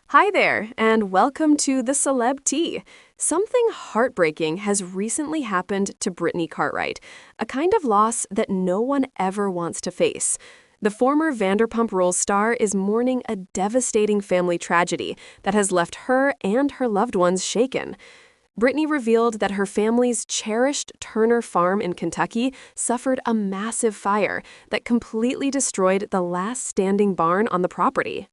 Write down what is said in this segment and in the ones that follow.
Hi there, and welcome to the Celeb Tea. Something heartbreaking has recently happened to Brittany Cartwright, a kind of loss that no one ever wants to face. The former Vanderpump Rules star is mourning a devastating family tragedy that has left her and her loved ones shaken. Brittany revealed that her family's cherished Turner farm in Kentucky suffered a massive fire that completely destroyed the last standing barn on the property.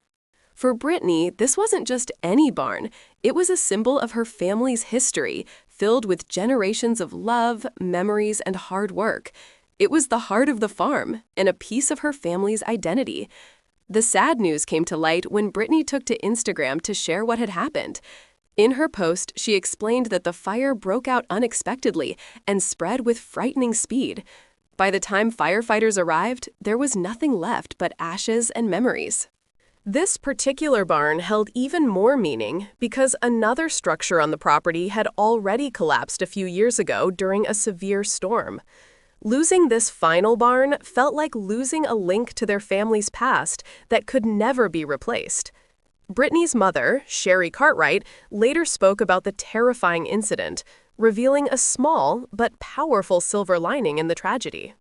For Brittany, this wasn't just any barn. It was a symbol of her family's history, filled with generations of love, memories, and hard work. It was the heart of the farm and a piece of her family's identity. The sad news came to light when Brittany took to Instagram to share what had happened. In her post, she explained that the fire broke out unexpectedly and spread with frightening speed. By the time firefighters arrived, there was nothing left but ashes and memories. This particular barn held even more meaning because another structure on the property had already collapsed a few years ago during a severe storm. Losing this final barn felt like losing a link to their family's past that could never be replaced. Brittany's mother, Sherri Cartwright, later spoke about the terrifying incident, revealing a small but powerful silver lining in the tragedy.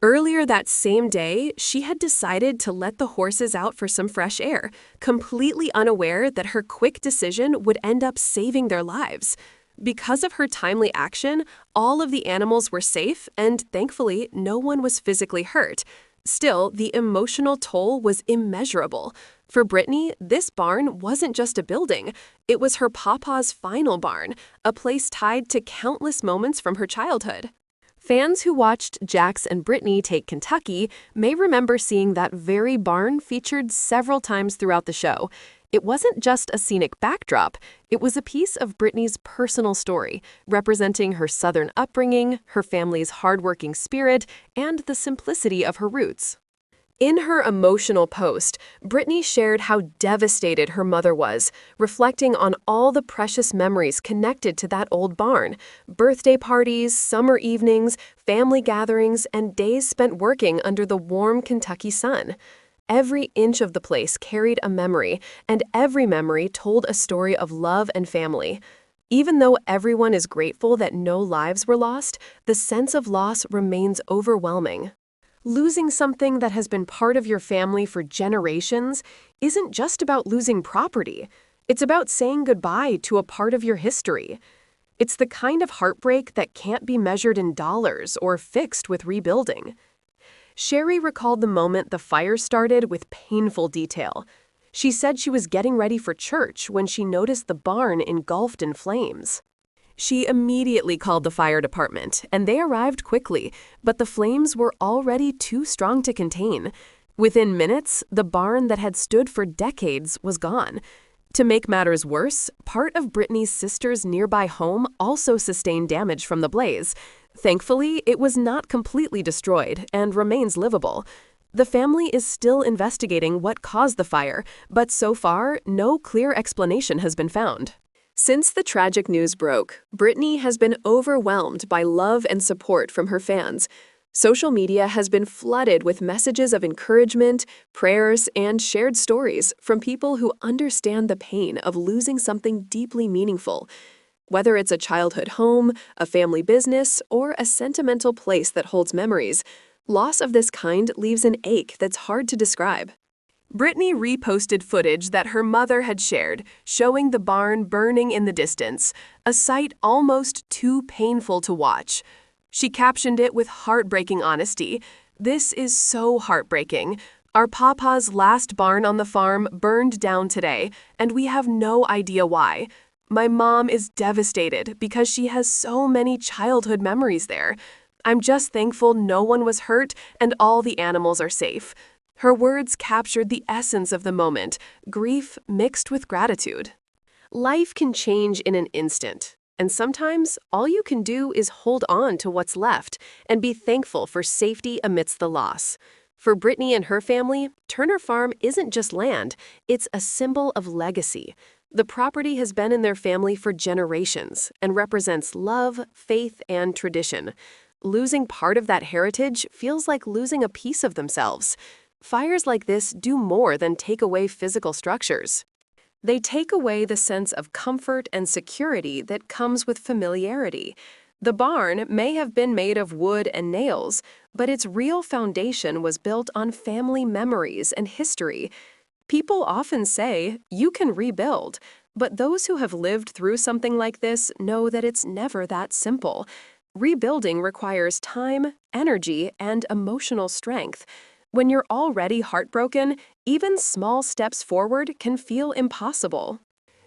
Earlier that same day, she had decided to let the horses out for some fresh air, completely unaware that her quick decision would end up saving their lives. Because of her timely action, all of the animals were safe and, thankfully, no one was physically hurt. Still, the emotional toll was immeasurable. For Brittany, this barn wasn't just a building. It was her papa's final barn, a place tied to countless moments from her childhood. Fans who watched Jax and Brittany take Kentucky may remember seeing that very barn featured several times throughout the show. It wasn't just a scenic backdrop, it was a piece of Brittany's personal story, representing her Southern upbringing, her family's hardworking spirit, and the simplicity of her roots. In her emotional post, Brittany shared how devastated her mother was, reflecting on all the precious memories connected to that old barn: birthday parties, summer evenings, family gatherings, and days spent working under the warm Kentucky sun. Every inch of the place carried a memory, and every memory told a story of love and family. Even though everyone is grateful that no lives were lost, the sense of loss remains overwhelming. Losing something that has been part of your family for generations isn't just about losing property. It's about saying goodbye to a part of your history. It's the kind of heartbreak that can't be measured in dollars or fixed with rebuilding. Sherri recalled the moment the fire started with painful detail. She said she was getting ready for church when she noticed the barn engulfed in flames. She immediately called the fire department, and they arrived quickly, but the flames were already too strong to contain. Within minutes, the barn that had stood for decades was gone. To make matters worse, part of Brittany's sister's nearby home also sustained damage from the blaze. Thankfully, it was not completely destroyed and remains livable. The family is still investigating what caused the fire, but so far, no clear explanation has been found. Since the tragic news broke, Brittany has been overwhelmed by love and support from her fans. Social media has been flooded with messages of encouragement, prayers, and shared stories from people who understand the pain of losing something deeply meaningful. Whether it's a childhood home, a family business, or a sentimental place that holds memories, loss of this kind leaves an ache that's hard to describe. Brittany reposted footage that her mother had shared, showing the barn burning in the distance, a sight almost too painful to watch. She captioned it with heartbreaking honesty. "This is so heartbreaking. Our papa's last barn on the farm burned down today, and we have no idea why. My mom is devastated because she has so many childhood memories there. I'm just thankful no one was hurt and all the animals are safe." Her words captured the essence of the moment, grief mixed with gratitude. Life can change in an instant, and sometimes all you can do is hold on to what's left and be thankful for safety amidst the loss. For Brittany and her family, Turner Farm isn't just land, it's a symbol of legacy. The property has been in their family for generations and represents love, faith, and tradition. Losing part of that heritage feels like losing a piece of themselves. Fires like this do more than take away physical structures. They take away the sense of comfort and security that comes with familiarity. The barn may have been made of wood and nails, but its real foundation was built on family memories and history. People often say, you can rebuild, but those who have lived through something like this know that it's never that simple. Rebuilding requires time, energy, and emotional strength. When you're already heartbroken, even small steps forward can feel impossible.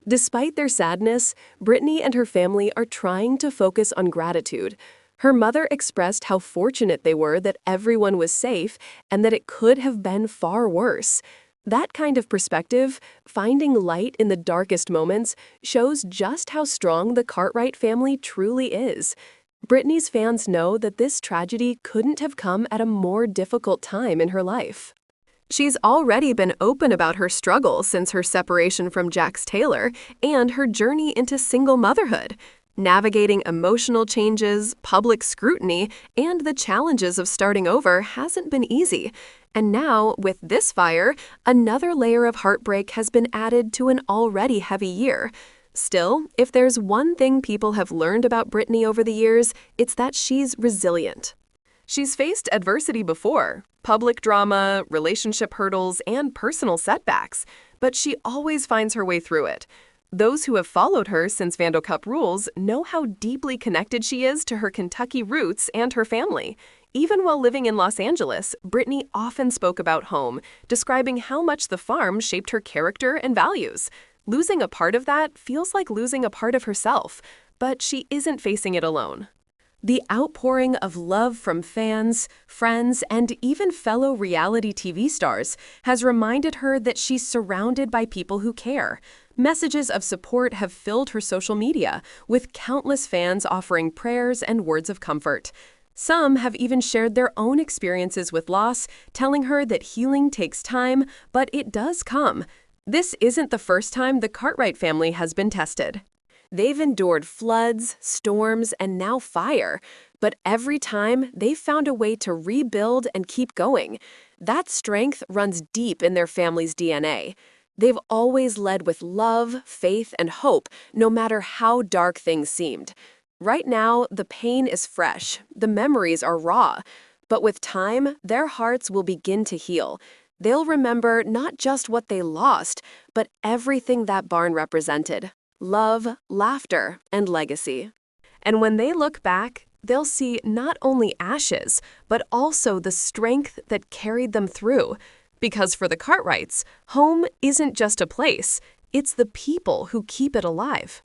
Despite their sadness, Brittany and her family are trying to focus on gratitude. Her mother expressed how fortunate they were that everyone was safe and that it could have been far worse. That kind of perspective, finding light in the darkest moments, shows just how strong the Cartwright family truly is. Brittany's fans know that this tragedy couldn't have come at a more difficult time in her life. She's already been open about her struggle since her separation from Jax Taylor and her journey into single motherhood. Navigating emotional changes, public scrutiny, and the challenges of starting over hasn't been easy. And now, with this fire, another layer of heartbreak has been added to an already heavy year. Still, if there's one thing people have learned about Brittany over the years, it's that she's resilient. She's faced adversity before, public drama, relationship hurdles, and personal setbacks, but she always finds her way through it. Those who have followed her since Vanderpump Rules know how deeply connected she is to her Kentucky roots and her family. Even while living in Los Angeles, Brittany often spoke about home, describing how much the farm shaped her character and values. Losing a part of that feels like losing a part of herself, but she isn't facing it alone. The outpouring of love from fans, friends, and even fellow reality TV stars has reminded her that she's surrounded by people who care. Messages of support have filled her social media, with countless fans offering prayers and words of comfort. Some have even shared their own experiences with loss, telling her that healing takes time, but it does come. This isn't the first time the Cartwright family has been tested. They've endured floods, storms, and now fire, but every time they've found a way to rebuild and keep going. That strength runs deep in their family's DNA. They've always led with love, faith, and hope, no matter how dark things seemed. Right now, the pain is fresh, the memories are raw, but with time, their hearts will begin to heal. They'll remember not just what they lost, but everything that barn represented. Love, laughter, and legacy. And when they look back, they'll see not only ashes, but also the strength that carried them through. Because for the Cartwrights, home isn't just a place, it's the people who keep it alive.